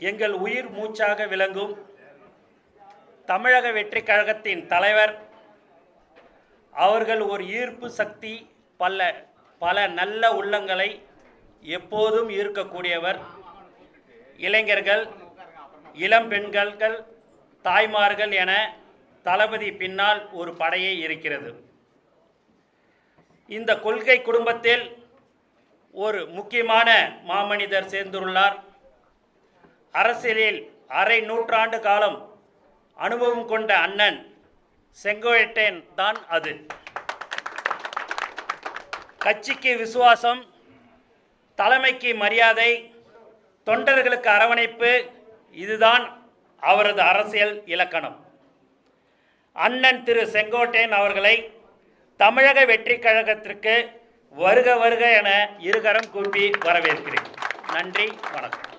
எங்கள் உயிர் மூச்சாக விளங்கும் தமிழக வெற்றி கழகத்தின் தலைவர் அவர்கள் ஒரு ஈர்ப்பு சக்தி, பல நல்ல உள்ளங்களை எப்போதும் ஈர்க்கக்கூடியவர். இளைஞர்கள், இளம் பெண்கள், தாய்மார்கள் என தளபதி பின்னால் ஒரு படையே இருக்கிறது. இந்த கொள்கை குடும்பத்தில் ஒரு முக்கியமான மாமனிதர் சேர்ந்துள்ளார். அரசியலில் அரை நூற்றாண்டு காலம் அனுபவம் கொண்ட அண்ணன் செங்கோட்டையன் தான் அது. கட்சிக்கு விசுவாசம், தலைமைக்கு மரியாதை, தொண்டர்களுக்கு அரவணைப்பு, இதுதான் அவரது அரசியல் இலக்கணம். அண்ணன் திரு செங்கோட்டையன் அவர்களை தமிழக வெற்றி கழகத்திற்கு வருக வருக என இருகரம் கூப்பி வரவேற்கிறேன். நன்றி, வணக்கம்.